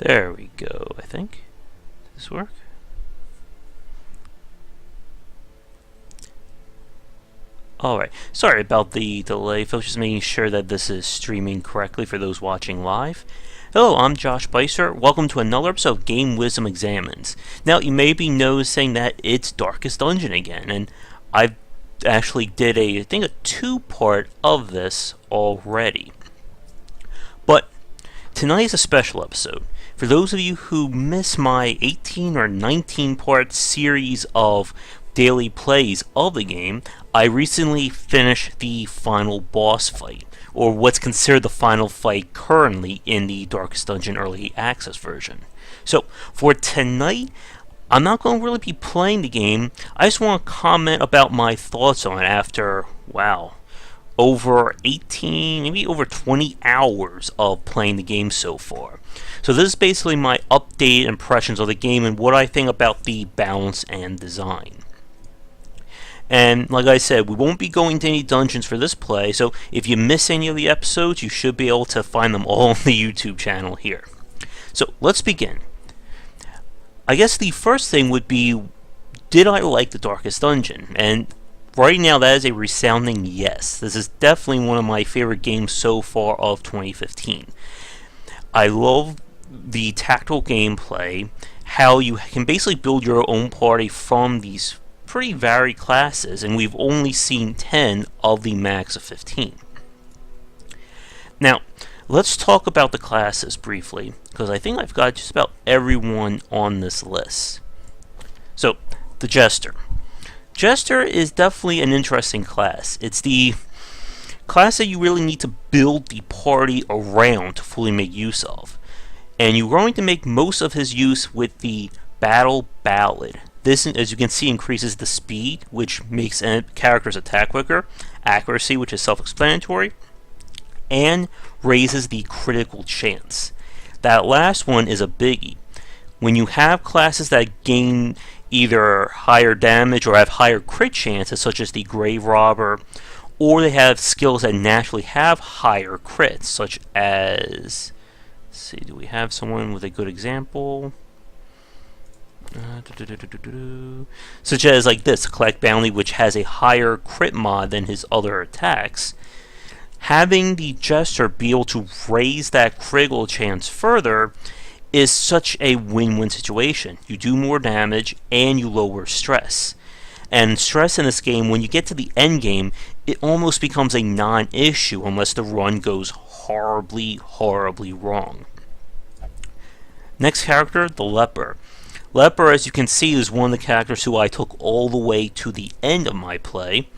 There we go, I think. Does this work? Alright, sorry about the delay, folks, just making sure that this is streaming correctly for those watching live. Hello, I'm Josh Beiser. Welcome to another episode of Game Wisdom Examines. Now, you may be noticing that it's Darkest Dungeon again, and I've actually did I think a two-part of this already. But tonight is a special episode. For those of you who miss my 18 or 19-part series of daily plays of the game, I recently finished the final boss fight, or what's considered the final fight currently in the Darkest Dungeon Early Access version. So, for tonight, I'm not going to really be playing the game. I just want to comment about my thoughts on it after, wow, over 18, maybe over 20 hours of playing the game so far. So this is basically my updated impressions of the game and what I think about the balance and design. And like I said, we won't be going to any dungeons for this play, so if you miss any of the episodes, you should be able to find them all on the YouTube channel here. So let's begin. I guess the first thing would be, did I like the Darkest Dungeon? And right now that is a resounding yes. This is definitely one of my favorite games so far of 2015. I love the tactical gameplay, how you can basically build your own party from these pretty varied classes, and we've only seen 10 of the max of 15. Now, let's talk about the classes briefly, because I think I've got just about everyone on this list. So, the Jester. Jester is definitely an interesting class. It's the class that you really need to build the party around to fully make use of. And you're going to make most of his use with the Battle Ballad. This, as you can see, increases the speed, which makes characters attack quicker, accuracy, which is self-explanatory, and raises the critical chance. That last one is a biggie. When you have classes that gain either higher damage or have higher crit chances, such as the Grave Robber, or they have skills that naturally have higher crits, such as, let's see, do we have someone with a good example? Such as like this, Collect Bounty, which has a higher crit mod than his other attacks. Having the Jester be able to raise that critical chance further is such a win-win situation. You do more damage and you lower stress. And stress in this game, when you get to the end game, it almost becomes a non-issue unless the run goes horribly, horribly wrong. Next character, the Leper. Leper, as you can see, is one of the characters who I took all the way to the end of my play,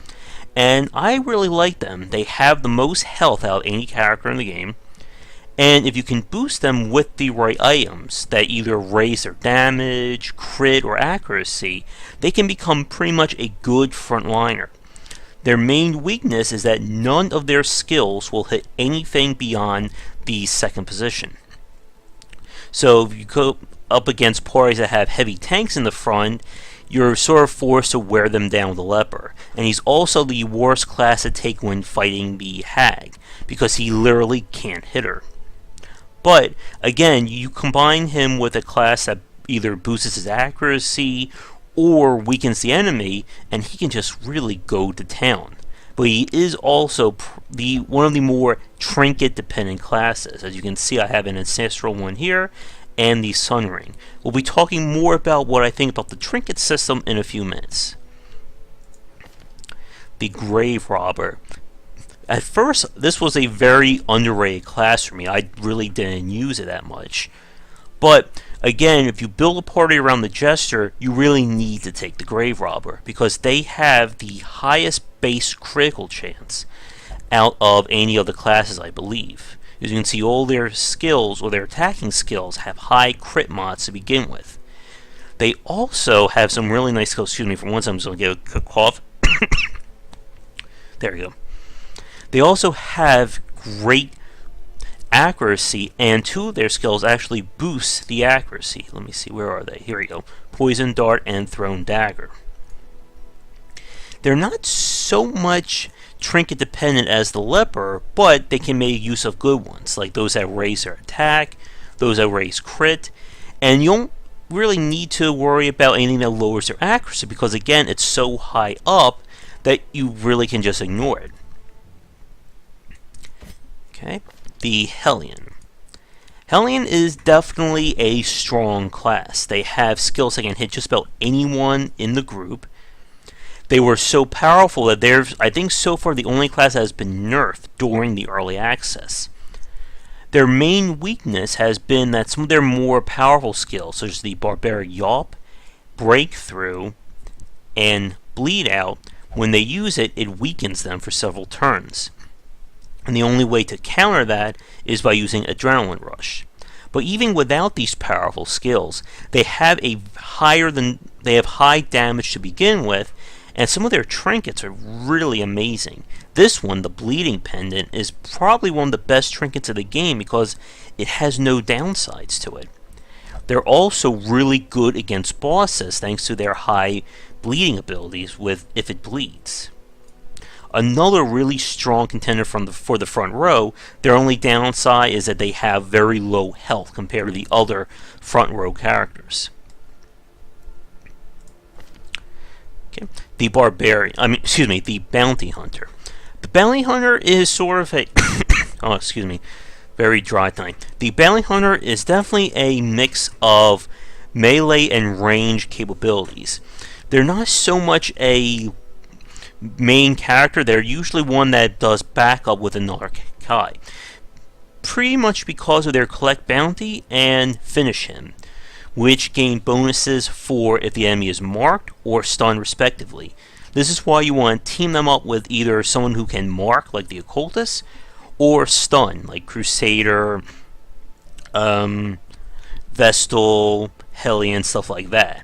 and I really like them. They have the most health out of any character in the game, and if you can boost them with the right items that either raise their damage, crit, or accuracy, they can become pretty much a good frontliner. Their main weakness is that none of their skills will hit anything beyond the second position. So if you go up against parties that have heavy tanks in the front, you're sort of forced to wear them down with the Leper. And he's also the worst class to take when fighting the Hag, because he literally can't hit her. But, again, you combine him with a class that either boosts his accuracy or weakens the enemy, and he can just really go to town. But he is also one of the more trinket-dependent classes. As you can see, I have an Ancestral one here, and the Sun Ring. We'll be talking more about what I think about the trinket system in a few minutes. The Grave Robber. At first, this was a very underrated class for me. I really didn't use it that much. But, again, if you build a party around the Jester, you really need to take the Grave Robber, because they have the highest base critical chance out of any of the classes, I believe. As you can see, all their skills, or their attacking skills, have high crit mods to begin with. They also have some really nice skills. Excuse me for one second, I'm just going to get a quick cough. There we go. They also have great accuracy, and two of their skills actually boost the accuracy. Let me see, where are they? Here we go. Poison Dart and Thrown Dagger. They're not so much trinket dependent as the Leper, but they can make use of good ones, like those that raise their attack, those that raise crit, and you don't really need to worry about anything that lowers their accuracy because, again, it's so high up that you really can just ignore it. Okay, the Hellion. Hellion is definitely a strong class. They have skills that can hit just about anyone in the group. They were so powerful that they're, I think, so far the only class that has been nerfed during the early access. Their main weakness has been that some of their more powerful skills, such as the Barbaric Yawp, Breakthrough, and Bleed Out, when they use it, it weakens them for several turns. And the only way to counter that is by using Adrenaline Rush. But even without these powerful skills, they have high damage to begin with, and some of their trinkets are really amazing. This one, the Bleeding Pendant, is probably one of the best trinkets of the game because it has no downsides to it. They're also really good against bosses thanks to their high bleeding abilities with if it bleeds. Another really strong contender for the front row, their only downside is that they have very low health compared to the other front row characters. Okay. The Bounty Hunter. The Bounty Hunter is sort of a very dry thing. The Bounty Hunter is definitely a mix of melee and range capabilities. They're not so much a main character, they're usually one that does backup with another guy. Pretty much because of their collect bounty and finish him, which gain bonuses for if the enemy is marked or stunned respectively. This is why you want to team them up with either someone who can mark, like the Occultist, or stun, like Crusader, Vestal, Hellion, stuff like that.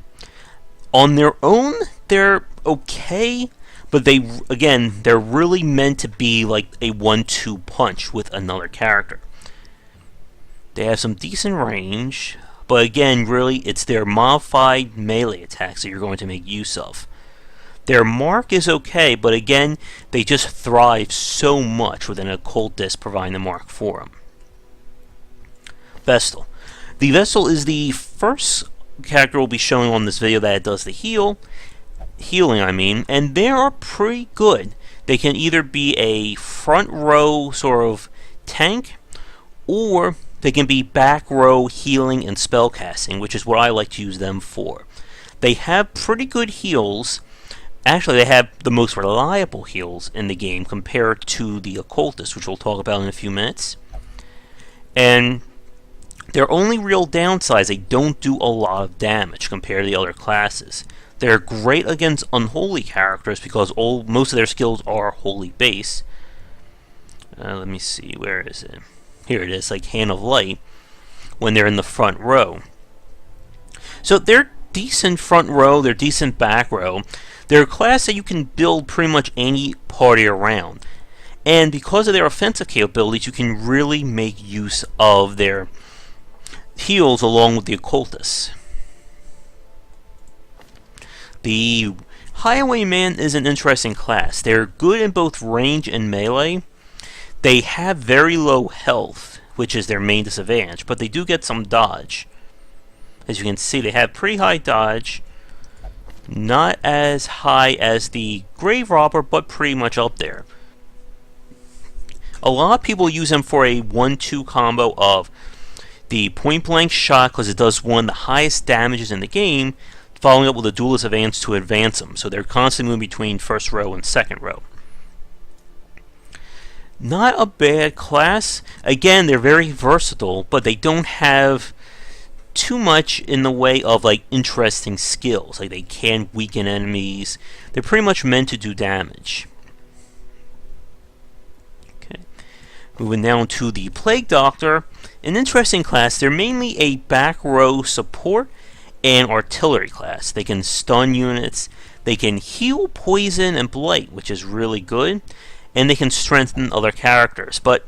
On their own, they're okay, but they're really meant to be like a 1-2 punch with another character. They have some decent range, but again, really, it's their modified melee attacks that you're going to make use of. Their mark is okay, but again, they just thrive so much with an Occultist providing the mark for them. Vestal. The Vestal is the first character we'll be showing on this video that does the healing, and they are pretty good. They can either be a front row sort of tank, or they can be back row healing and spellcasting, which is what I like to use them for. They have pretty good heals. Actually, they have the most reliable heals in the game compared to the Occultist, which we'll talk about in a few minutes. And their only real downside is they don't do a lot of damage compared to the other classes. They're great against unholy characters because most of their skills are holy base. Let me see, where is it? Here it is, like Hand of Light, when they're in the front row. So they're decent front row, they're decent back row. They're a class that you can build pretty much any party around. And because of their offensive capabilities, you can really make use of their heals along with the Occultists. The Highwayman is an interesting class. They're good in both range and melee. They have very low health, which is their main disadvantage, but they do get some dodge. As you can see, they have pretty high dodge. Not as high as the Grave Robber, but pretty much up there. A lot of people use them for a 1-2 combo of the point blank shot because it does one of the highest damages in the game, following up with a Duelist Advance to advance them. So they're constantly moving between first row and second row. Not a bad class. Again, they're very versatile, but they don't have too much in the way of like interesting skills. Like they can weaken enemies. They're pretty much meant to do damage. Okay. Moving down to the Plague Doctor. An interesting class. They're mainly a back row support and artillery class. They can stun units. They can heal poison and blight, which is really good. And they can strengthen other characters. But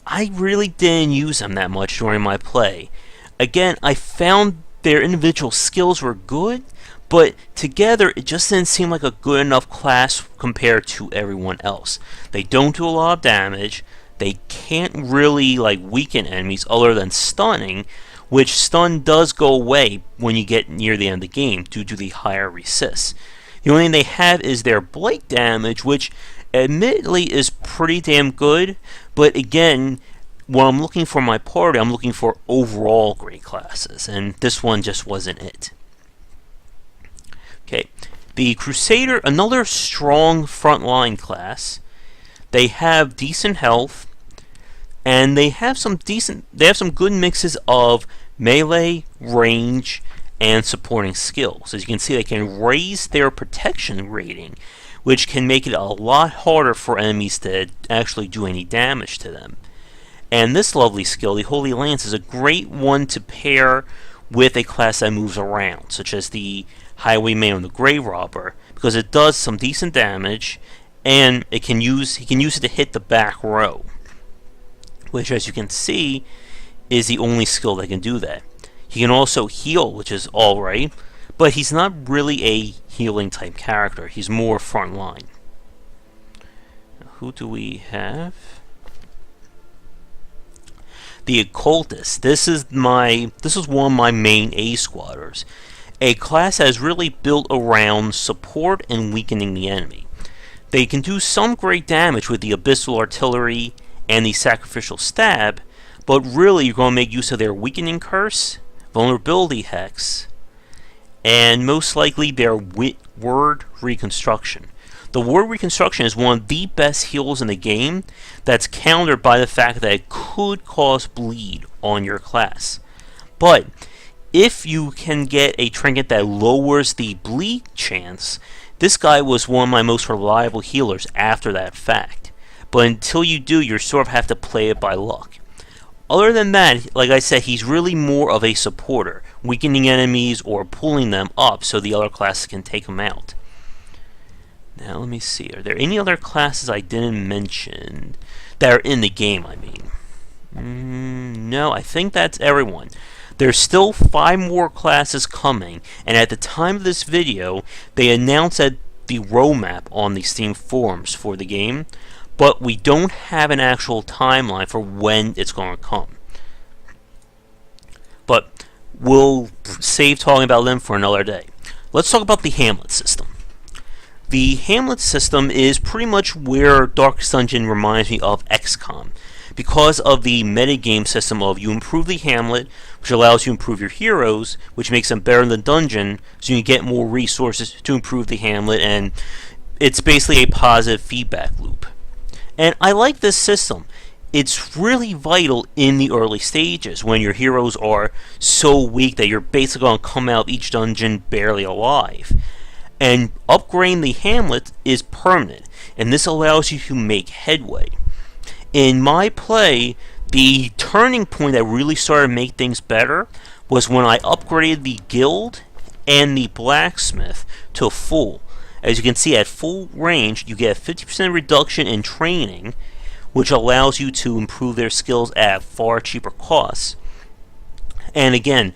I really didn't use them that much during my play. Again, I found their individual skills were good, but together it just didn't seem like a good enough class compared to everyone else. They don't do a lot of damage, they can't really weaken enemies other than stunning, which stun does go away when you get near the end of the game due to the higher resist. The only thing they have is their blade damage, which admittedly is pretty damn good, but again, when I'm looking for my party, I'm looking for overall great classes, and this one just wasn't it. Okay, the Crusader, another strong frontline class. They have decent health, and they have some good mixes of melee, range, and supporting skills. As you can see, they can raise their protection rating, which can make it a lot harder for enemies to actually do any damage to them. And this lovely skill, the Holy Lance, is a great one to pair with a class that moves around, such as the Highwayman or the Grave Robber, because it does some decent damage, and he can use it to hit the back row, which, as you can see, is the only skill that can do that. He can also heal, which is alright, but he's not really a healing type character. He's more frontline. Who do we have? The Occultist. This is one of my main A squatters. A class that is really built around support and weakening the enemy. They can do some great damage with the Abyssal Artillery and the Sacrificial Stab, but really you're going to make use of their Weakening Curse, Vulnerability Hex, and most likely their Word Reconstruction. The Word Reconstruction is one of the best heals in the game that's countered by the fact that it could cause bleed on your class. But if you can get a trinket that lowers the bleed chance, this guy was one of my most reliable healers after that fact. But until you do, you sort of have to play it by luck. Other than that, like I said, he's really more of a supporter, weakening enemies or pulling them up so the other classes can take them out. Now let me see, are there any other classes I didn't mention that are in the game, I mean? No, I think that's everyone. There's still 5 more classes coming, and at the time of this video, they announced that the roadmap on the Steam forums for the game, but we don't have an actual timeline for when it's going to come. But we'll save talking about them for another day. Let's talk about the Hamlet system. The Hamlet system is pretty much where Darkest Dungeon reminds me of XCOM, because of the metagame system of you improve the Hamlet, which allows you to improve your heroes, which makes them better in the dungeon, so you can get more resources to improve the Hamlet, and it's basically a positive feedback loop. And I like this system. It's really vital in the early stages when your heroes are so weak that you're basically going to come out of each dungeon barely alive. And upgrading the Hamlet is permanent, and this allows you to make headway. In my play, the turning point that really started to make things better was when I upgraded the Guild and the Blacksmith to full. As you can see, at full range, you get a 50% reduction in training, which allows you to improve their skills at far cheaper costs. And again,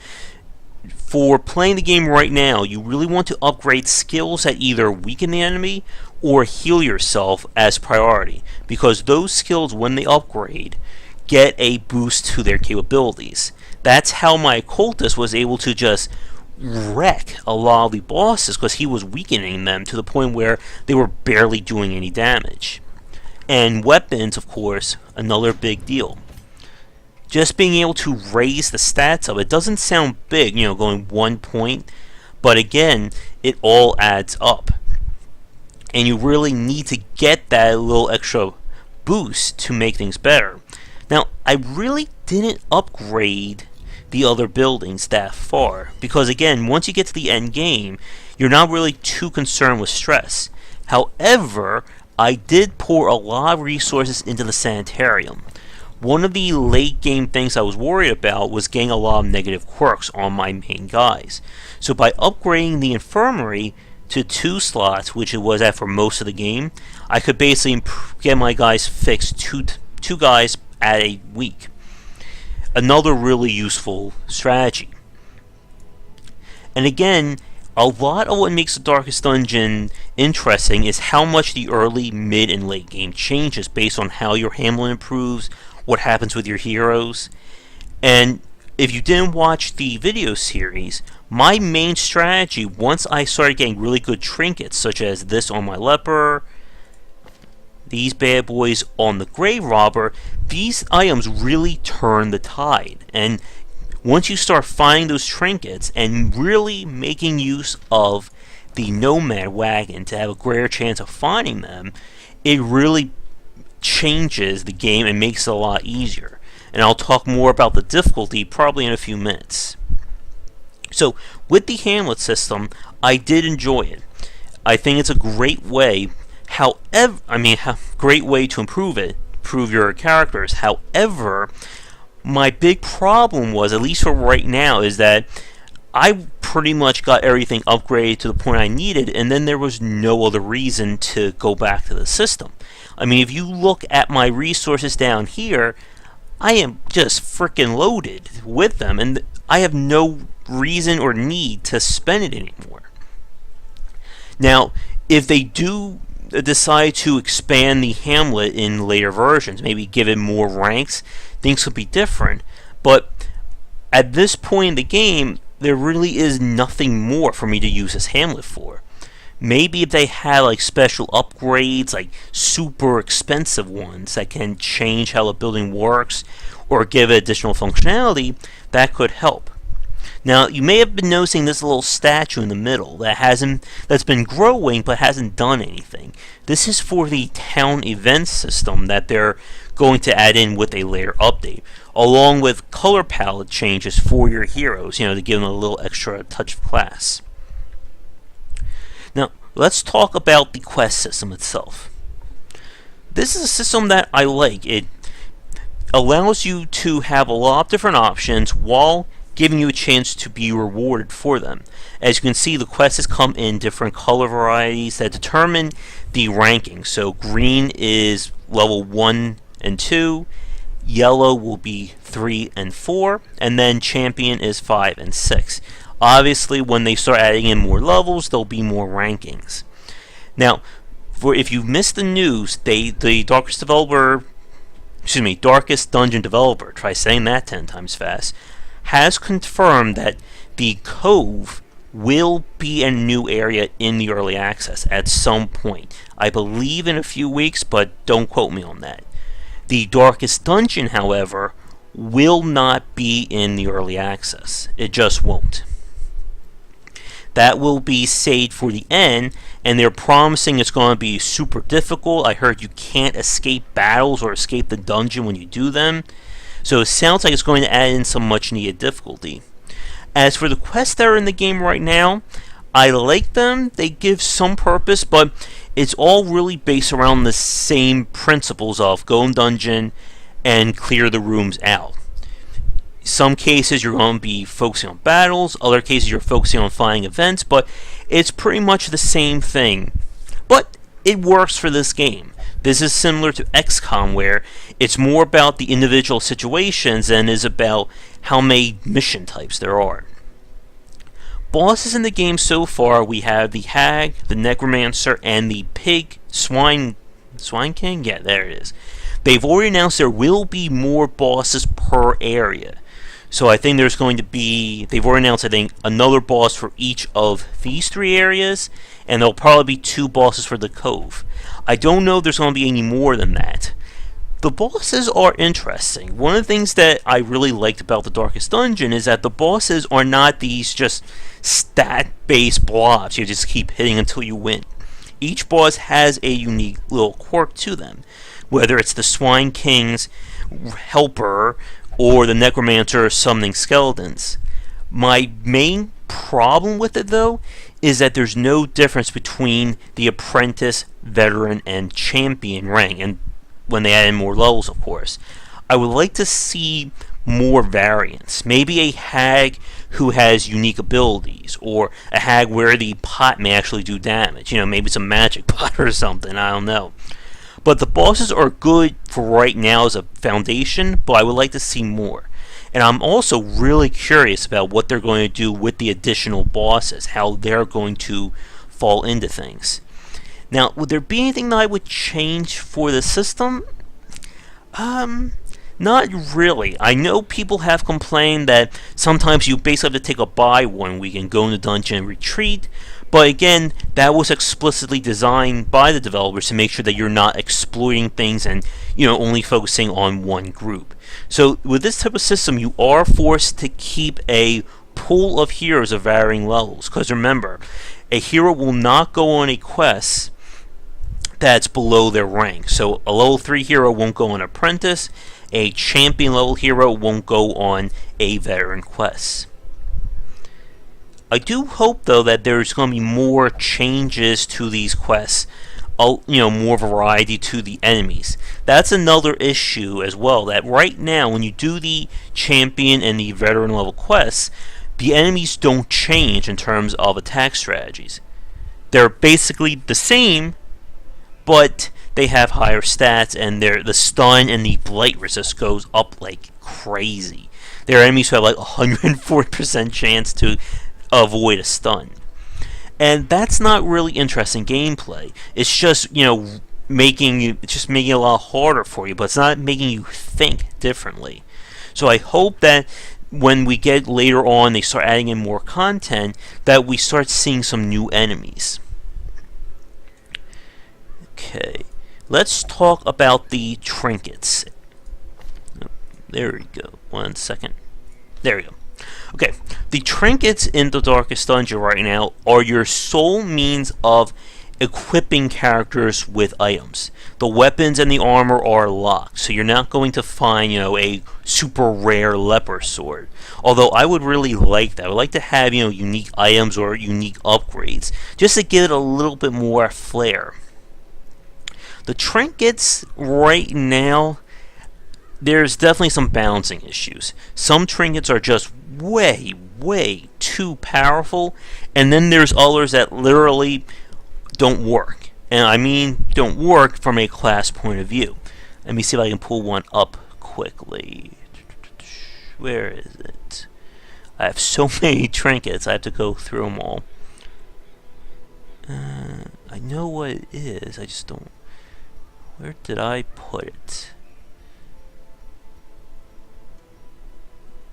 for playing the game right now, you really want to upgrade skills that either weaken the enemy or heal yourself as priority, because those skills, when they upgrade, get a boost to their capabilities. That's how my Occultist was able to just wreck a lot of the bosses, because he was weakening them to the point where they were barely doing any damage. And weapons, of course, another big deal. Just being able to raise the stats of it doesn't sound big, going 1 point, but again, it all adds up. And you really need to get that little extra boost to make things better. Now, I really didn't upgrade the other buildings that far, because again, once you get to the end game, you're not really too concerned with stress. However, I did pour a lot of resources into the Sanitarium. One of the late game things I was worried about was getting a lot of negative quirks on my main guys. So by upgrading the Infirmary to 2 slots, which it was at for most of the game, I could basically get my guys fixed two guys at a week. Another really useful strategy. And again, A lot of what makes the Darkest Dungeon interesting is how much the early, mid, and late game changes based on how your Hamlet improves, what happens with your heroes. And if you didn't watch the video series, my main strategy, once I started getting really good trinkets, such as this on my leper, these bad boys on the grave robber, these items really turn the tide. And once you start finding those trinkets and really making use of the nomad wagon to have a greater chance of finding them, it really changes the game and makes it a lot easier. And I'll talk more about the difficulty probably in a few minutes. So, with the Hamlet system, I did enjoy it. I think it's a great way, great way to improve your characters. However, my big problem was, at least for right now, is that I pretty much got everything upgraded to the point I needed, and then there was no other reason to go back to the system. I mean, if you look at my resources down here, I am just freaking loaded with them, and I have no reason or need to spend it anymore. Now, if they do decide to expand the Hamlet in later versions, maybe give it more ranks, things could be different. But at this point in the game, there really is nothing more for me to use this Hamlet for. Maybe if they had like special upgrades, like super expensive ones that can change how the building works or give it additional functionality, that could help. Now, you may have been noticing this little statue in the middle that's been growing but hasn't done anything. This is for the town event system that they're going to add in with a later update, along with color palette changes for your heroes, to give them a little extra touch of class. Now, let's talk about the quest system itself. This is a system that I like. It allows you to have a lot of different options while giving you a chance to be rewarded for them. As you can see, the quests come in different color varieties that determine the ranking. So green is level 1 and 2, yellow will be 3 and 4, and then champion is 5 and 6. Obviously, when they start adding in more levels, there'll be more rankings. Now, if you missed the news, the Darkest Dungeon developer, try saying that 10 times fast, has confirmed that the Cove will be a new area in the early access at some point. I believe in a few weeks, but don't quote me on that. The Darkest Dungeon, however, will not be in the early access. It just won't. That will be saved for the end, and they're promising it's going to be super difficult. I heard you can't escape battles or escape the dungeon when you do them. So it sounds like it's going to add in some much needed difficulty. As for the quests that are in the game right now, I like them. They give some purpose, but it's all really based around the same principles of go in dungeon and clear the rooms out. Some cases you're going to be focusing on battles, other cases you're focusing on finding events, but it's pretty much the same thing. But it works for this game. This is similar to XCOM, where it's more about the individual situations than is about how many mission types there are. Bosses in the game so far, we have the Hag, the Necromancer, and the Pig Swine King? Yeah, there it is. They've already announced there will be more bosses per area. So I think there's going to be, they've already announced, I think, another boss for each of these 3 areas, and there'll probably be 2 bosses for the Cove. I don't know if there's going to be any more than that. The bosses are interesting. One of the things that I really liked about the Darkest Dungeon is that the bosses are not these just stat-based blobs you just keep hitting until you win. Each boss has a unique little quirk to them, whether it's the Swine King's helper or the Necromancer summoning skeletons. My main problem with it, though, is that there's no difference between the Apprentice, Veteran, and Champion rank, and when they add in more levels, of course. I would like to see more variance. Maybe a Hag who has unique abilities, or a Hag where the pot may actually do damage. Maybe it's a magic pot or something, I don't know. But the bosses are good for right now as a foundation, but I would like to see more. And I'm also really curious about what they're going to do with the additional bosses, how they're going to fall into things. Now, would there be anything that I would change for the system? Not really. I know people have complained that sometimes you basically have to take a bye 1 week and go in the dungeon and retreat. But again, that was explicitly designed by the developers to make sure that you're not exploiting things and, only focusing on one group. So with this type of system, you are forced to keep a pool of heroes of varying levels. Because remember, a hero will not go on a quest that's below their rank. So a level 3 hero won't go on Apprentice. A champion level hero won't go on a veteran quest. I do hope, though, that there's going to be more changes to these quests, more variety to the enemies. That's another issue as well, that right now when you do the champion and the veteran level quests, the enemies don't change in terms of attack strategies. They're basically the same, but they have higher stats, and the stun and the blight resist goes up like crazy. There are enemies who have like 140% chance to avoid a stun. And that's not really interesting gameplay. It's just, making it a lot harder for you, but it's not making you think differently. So I hope that when we get later on, they start adding in more content, that we start seeing some new enemies. Okay, let's talk about the trinkets. There we go. 1 second. There we go. Okay, the trinkets in the Darkest Dungeon right now are your sole means of equipping characters with items. The weapons and the armor are locked, so you're not going to find, a super rare leper sword. Although I would really like that. I would like to have, unique items or unique upgrades, just to give it a little bit more flair. The trinkets right now, there's definitely some balancing issues. Some trinkets are just way, way too powerful, and then there's others that literally don't work. And I mean don't work from a class point of view. Let me see if I can pull one up quickly. Where is it? I have so many trinkets, I have to go through them all. I know what it is, I just don't... Where did I put it?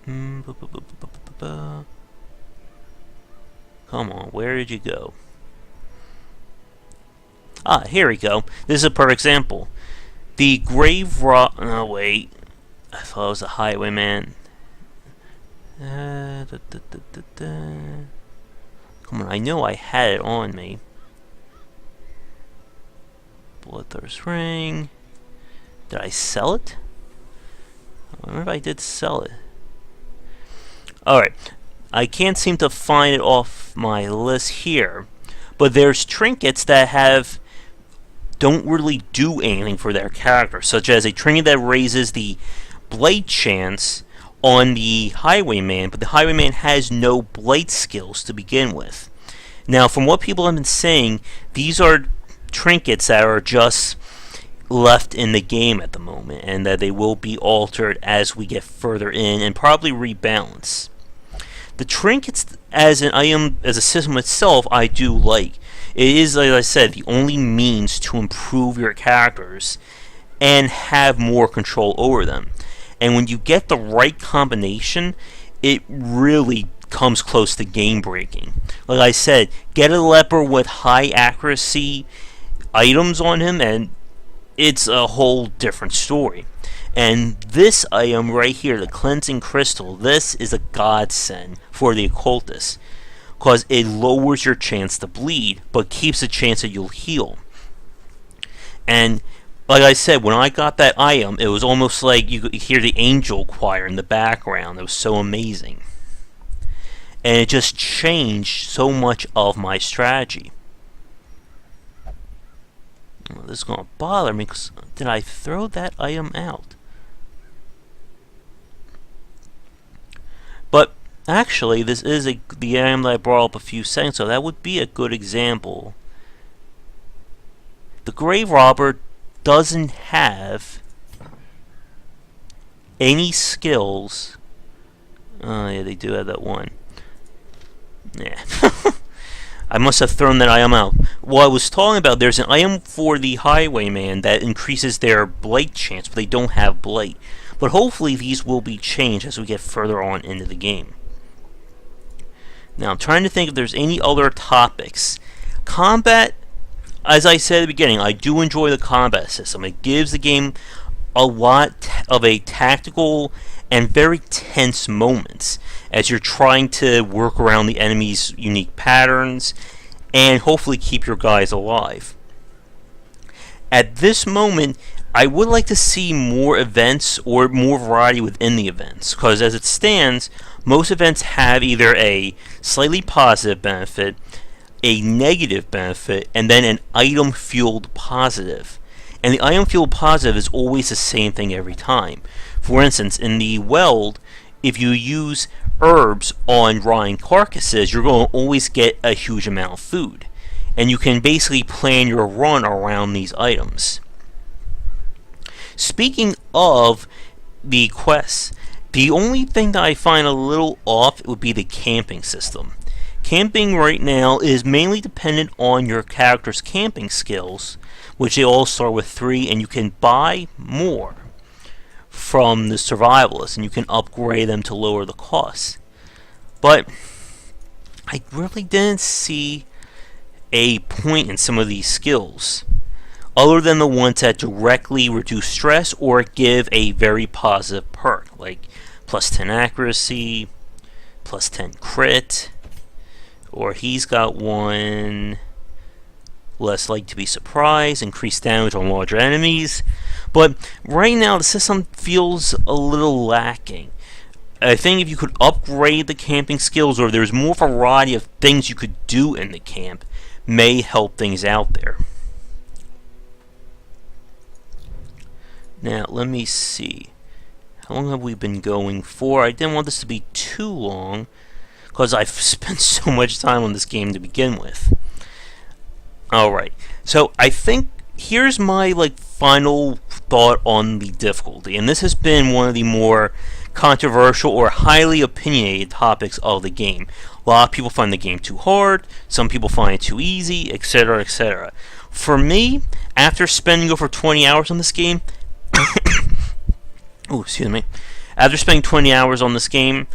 Come on, where did you go? Ah, here we go. This is a perfect example. The Grave Rock... No, wait. I thought it was a Highwayman. Come on, I know I had it on me. Bloodthirst Ring. Did I sell it? I remember if I did sell it. Alright, I can't seem to find it off my list here, but there's trinkets that don't really do anything for their character, such as a trinket that raises the blight chance on the Highwayman, but the Highwayman has no blight skills to begin with. Now, from what people have been saying, these are trinkets that are just left in the game at the moment, and that they will be altered as we get further in and probably rebalance. The trinkets as an item, as a system itself, I do like. It is, like I said, the only means to improve your characters and have more control over them. And when you get the right combination, it really comes close to game breaking. Like I said, get a leper with high accuracy items on him and it's a whole different story. And this item right here, the Cleansing Crystal, this is a godsend for the occultist, because it lowers your chance to bleed, but keeps the chance that you'll heal. And like I said, when I got that item, it was almost like you could hear the angel choir in the background. It was so amazing. And it just changed so much of my strategy. Well, this is going to bother me, because did I throw that item out? But actually, this is the item that I brought up a few seconds ago. That would be a good example. The Grave Robber doesn't have any skills Oh, yeah, they do have that one. Yeah. I must have thrown that item out. Well, I was talking about there's an item for the Highwayman that increases their blight chance, but they don't have blight. But hopefully these will be changed as we get further on into the game. Now, I'm trying to think if there's any other topics. Combat, as I said at the beginning, I do enjoy the combat system. It gives the game a lot of a tactical and very tense moments as you're trying to work around the enemy's unique patterns and hopefully keep your guys alive. At this moment, I would like to see more events or more variety within the events, because as it stands, most events have either a slightly positive benefit, a negative benefit, and then an item-fueled positive. And the item-fueled positive is always the same thing every time. For instance, in the Weld, if you use herbs on rotting carcasses, you're going to always get a huge amount of food. And you can basically plan your run around these items. Speaking of the quests, the only thing that I find a little off would be the camping system. Camping right now is mainly dependent on your character's camping skills, which they all start with 3, and you can buy more from the survivalists, and you can upgrade them to lower the costs. But I really didn't see a point in some of these skills, other than the ones that directly reduce stress or give a very positive perk, like plus 10 accuracy, plus 10 crit, or he's got one less likely to be surprised, increased damage on larger enemies. But right now the system feels a little lacking. I think if you could upgrade the camping skills, or there's more variety of things you could do in the camp, may help things out there. Now, let me see. How long have we been going for? I didn't want this to be too long, because I've spent so much time on this game to begin with. Alright, so I think here's my final thought on the difficulty, and this has been one of the more controversial or highly opinionated topics of the game. A lot of people find the game too hard, some people find it too easy, etc., etc. For me, after spending over 20 hours on this game, oh, excuse me, after spending 20 hours on this game,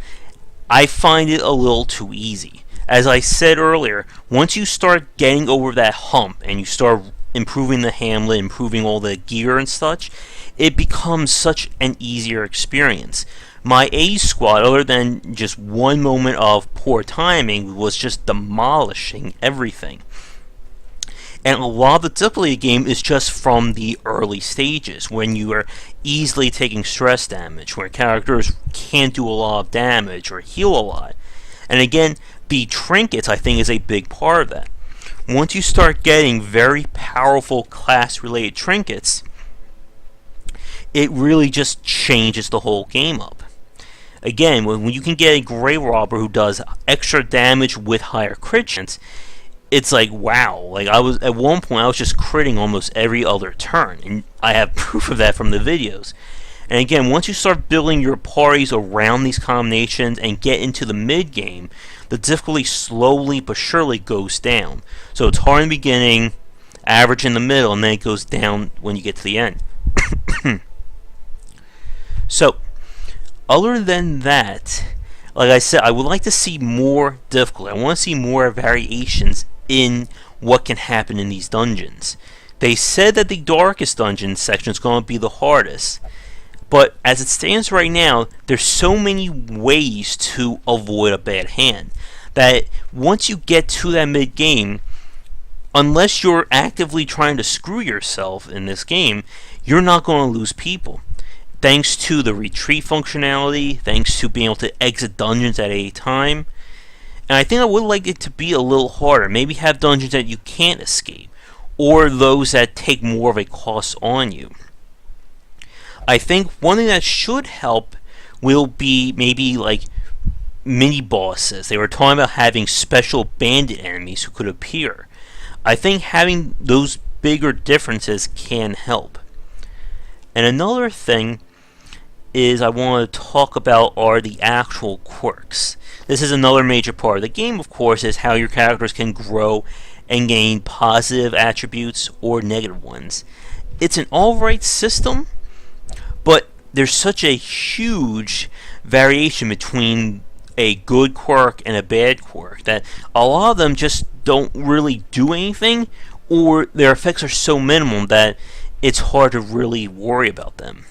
I find it a little too easy. As I said earlier, once you start getting over that hump and you start improving the Hamlet, improving all the gear and such, it becomes such an easier experience. My A squad, other than just one moment of poor timing, was just demolishing everything. And a lot of the difficulty of the game is just from the early stages, when you are easily taking stress damage, where characters can't do a lot of damage or heal a lot. And again, the trinkets, I think, is a big part of that. Once you start getting very powerful class-related trinkets, it really just changes the whole game up. Again, when you can get a Grave Robber who does extra damage with higher crit chance, it's like, wow. Like, at one point I was just critting almost every other turn, and I have proof of that from the videos. And again, once you start building your parties around these combinations and get into the mid game, the difficulty slowly but surely goes down. So it's hard in the beginning, average in the middle, and then it goes down when you get to the end. So, other than that, like I said, I would like to see more difficulty. I want to see more variations in what can happen in these dungeons. They said that the darkest dungeon section is going to be the hardest, but as it stands right now, there's so many ways to avoid a bad hand that once you get to that mid game, unless you're actively trying to screw yourself in this game, you're not going to lose people. Thanks to the retreat functionality, thanks to being able to exit dungeons at any time. And I think I would like it to be a little harder. Maybe have dungeons that you can't escape, or those that take more of a cost on you. I think one thing that should help will be maybe mini bosses. They were talking about having special bandit enemies who could appear. I think having those bigger differences can help. And another thing is I want to talk about are the actual quirks. This is another major part of the game, of course, is how your characters can grow and gain positive attributes or negative ones. It's an alright system, but there's such a huge variation between a good quirk and a bad quirk that a lot of them just don't really do anything, or their effects are so minimal that it's hard to really worry about them.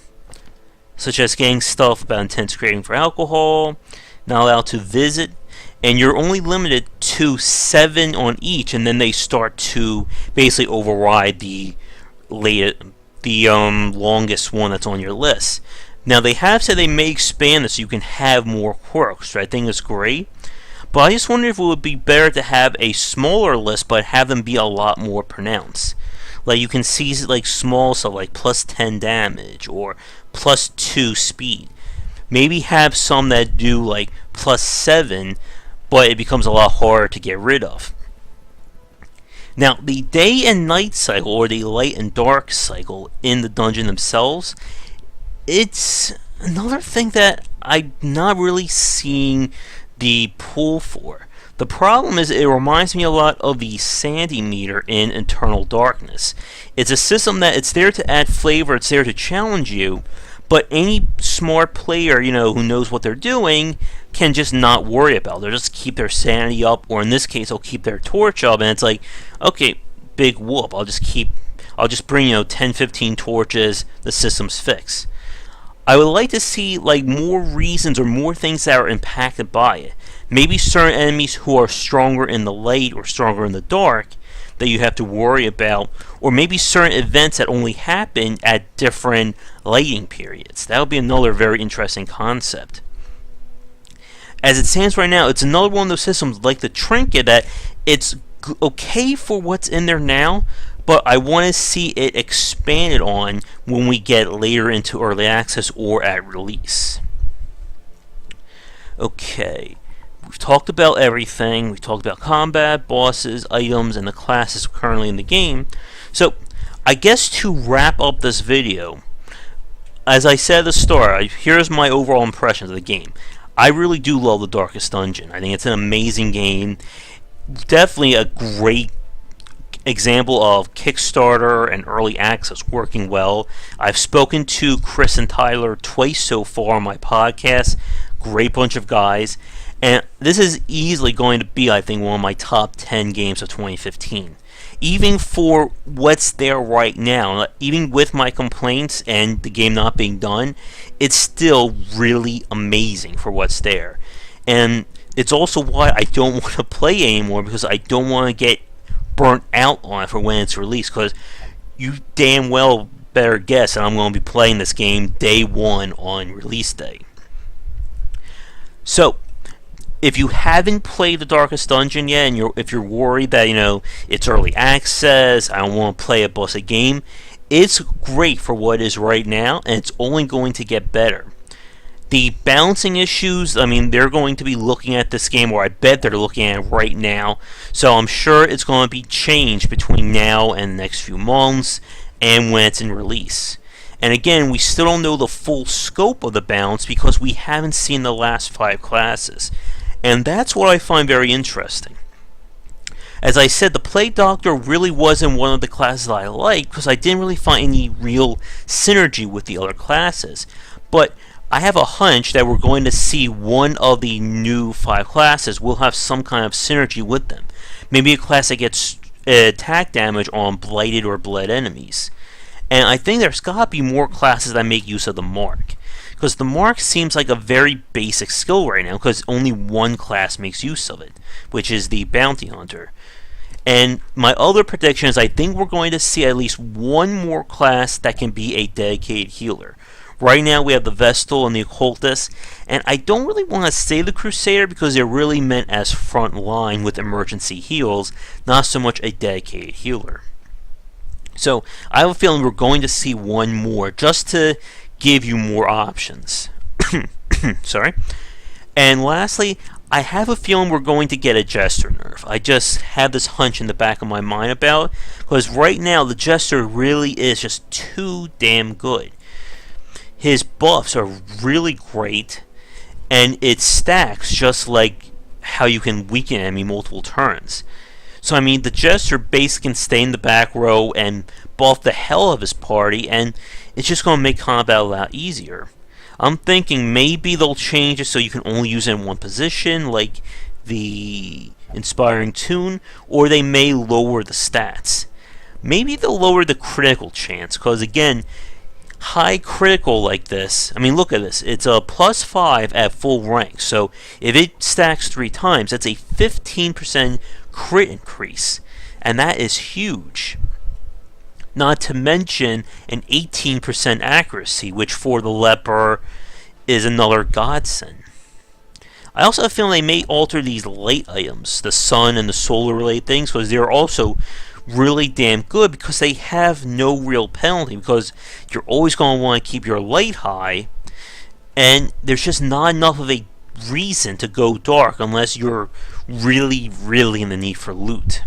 Such as getting stuff about intense craving for alcohol, not allowed to visit, and you're only limited to 7 on each, and then they start to basically override the longest one that's on your list. Now they have said they may expand this so you can have more quirks, which I think is great. But I just wonder if it would be better to have a smaller list, but have them be a lot more pronounced. Like you can see like small stuff like plus 10 damage or plus 2 speed. Maybe have some that do like plus 7, but it becomes a lot harder to get rid of. Now, the day and night cycle, or the light and dark cycle in the dungeon themselves, it's another thing that I'm not really seeing the pull for. The problem is it reminds me a lot of the Sandy meter in Eternal Darkness. It's a system that it's there to add flavor, it's there to challenge you, but any smart player, who knows what they're doing, can just not worry about it. They'll just keep their sanity up, or in this case, they'll keep their torch up, and it's like, okay, big whoop, I'll just bring, 10, 15 torches, the system's fixed. I would like to see more reasons or more things that are impacted by it. Maybe certain enemies who are stronger in the light or stronger in the dark that you have to worry about, or maybe certain events that only happen at different lighting periods. That would be another very interesting concept. As it stands right now, it's another one of those systems like the Trinket that it's okay for what's in there now, but I want to see it expanded on when we get later into early access or at release. Okay, we've talked about everything. We've talked about combat, bosses, items, and the classes currently in the game. So, I guess to wrap up this video, as I said at the start, here's my overall impressions of the game. I really do love The Darkest Dungeon. I think it's an amazing game. Definitely a great example of Kickstarter and early access working well. I've spoken to Chris and Tyler twice so far on my podcast. Great bunch of guys. And this is easily going to be, I think, one of my top 10 games of 2015. Even for what's there right now, even with my complaints and the game not being done, it's still really amazing for what's there. And it's also why I don't want to play anymore, because I don't want to get burnt out on it for when it's released, because you damn well better guess that I'm going to be playing this game day one on release day. So, if you haven't played The Darkest Dungeon yet, and if you're worried that, it's early access, I don't want to play a busted game, it's great for what it is right now, and it's only going to get better. The balancing issues, they're going to be looking at this game, or I bet they're looking at it right now, so I'm sure it's going to be changed between now and the next few months, and when it's in release. And again, we still don't know the full scope of the balance because we haven't seen the last 5 classes. And that's what I find very interesting. As I said, the Plague Doctor really wasn't one of the classes I liked because I didn't really find any real synergy with the other classes. But I have a hunch that we're going to see one of the new 5 classes will have some kind of synergy with them. Maybe a class that gets attack damage on blighted or bled enemies. And I think there's got to be more classes that make use of the Mark. Because the Mark seems like a very basic skill right now, because only one class makes use of it, which is the Bounty Hunter. And my other prediction is I think we're going to see at least one more class that can be a dedicated healer. Right now we have the Vestal and the Occultist, and I don't really want to say the Crusader because they're really meant as front line with emergency heals, not so much a dedicated healer. So I have a feeling we're going to see one more just to give you more options. Sorry. And lastly, I have a feeling we're going to get a Jester nerf. I just have this hunch in the back of my mind about it, because right now the Jester really is just too damn good. his buffs are really great, and it stacks just like how you can weaken an enemy multiple turns. So I mean, the Jester basically can stay in the back row and buff the hell of his party, and it's just going to make combat a lot easier. I'm thinking maybe they'll change it so you can only use it in one position, like the Inspiring Tune, or they may lower the stats. Maybe they'll lower the critical chance, because again, high critical like this, I mean, look at this, it's a +5 at full rank, so if it stacks 3 times, that's a 15% crit increase, and that is huge. Not to mention an 18% accuracy, which for the Leper is another godsend. I also have a feeling they may alter these late items, the sun and the solar related things, because they're also really damn good because they have no real penalty, because you're always going to want to keep your light high, and there's just not enough of a reason to go dark unless you're really in the need for loot.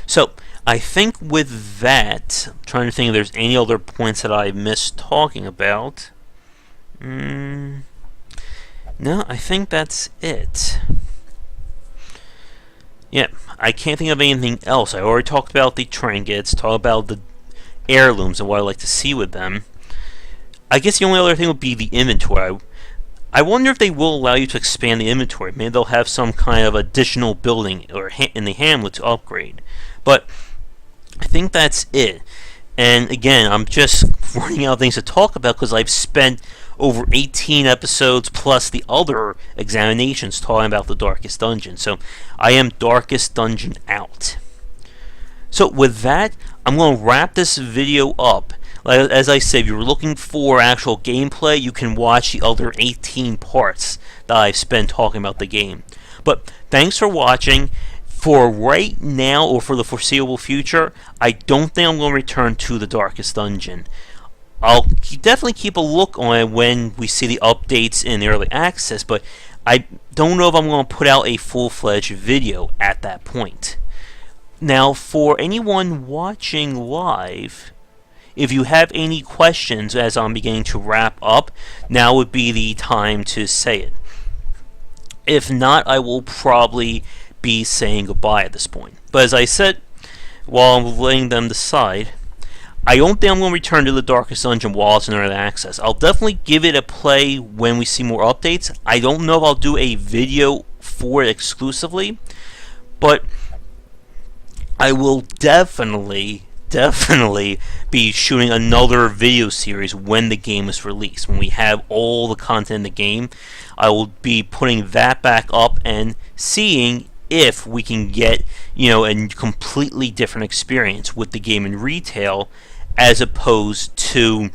So I think with that, I'm trying to think if there's any other points that I missed talking about. No, I think that's it. Yeah, I can't think of anything else. I already talked about the trinkets, talked about the heirlooms and what I like to see with them. I guess the only other thing would be the inventory. I wonder if they will allow you to expand the inventory. Maybe they'll have some kind of additional building or in the hamlet to upgrade. But I think that's it. And again, I'm just running out of things to talk about because I've spent over 18 episodes plus the other examinations talking about the Darkest Dungeon. So I am Darkest Dungeon out. So with that, I'm going to wrap this video up. As I said, if you're looking for actual gameplay, you can watch the other 18 parts that I've spent talking about the game. But thanks for watching. For right now, or for the foreseeable future, I don't think I'm going to return to the Darkest Dungeon. I'll definitely keep a look on it when we see the updates in the early access, but I don't know if I'm going to put out a full-fledged video at that point. Now, for anyone watching live, if you have any questions as I'm beginning to wrap up, now would be the time to say it. If not, I will probably be saying goodbye at this point. But as I said, while I'm letting them decide, I don't think I'm going to return to the Darkest Dungeon while it's in early access. I'll definitely give it a play when we see more updates. I don't know if I'll do a video for it exclusively, but I will definitely be shooting another video series when the game is released. When we have all the content in the game, I will be putting that back up and seeing if we can get, a completely different experience with the game in retail as opposed to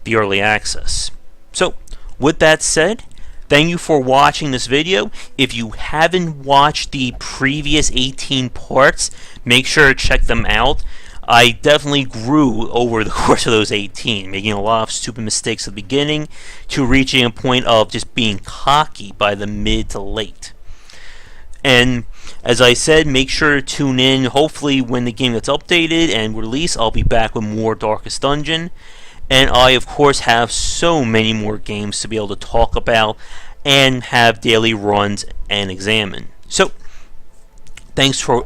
the early access. So, with that said, thank you for watching this video. If you haven't watched the previous 18 parts, make sure to check them out. I definitely grew over the course of those 18, making a lot of stupid mistakes at the beginning to reaching a point of just being cocky by the mid to late. And as I said, make sure to tune in. Hopefully when the game gets updated and released, I'll be back with more Darkest Dungeon. And I, of course, have so many more games to be able to talk about and have daily runs and examine. So, thanks for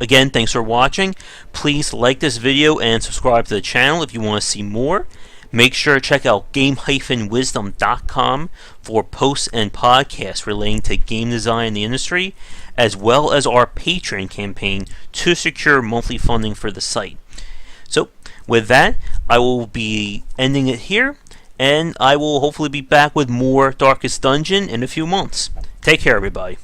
watching. Please like this video and subscribe to the channel if you want to see more. Make sure to check out game-wisdom.com for posts and podcasts relating to game design in the industry, as well as our Patreon campaign to secure monthly funding for the site. So, with that, I will be ending it here, and I will hopefully be back with more Darkest Dungeon in a few months. Take care, everybody.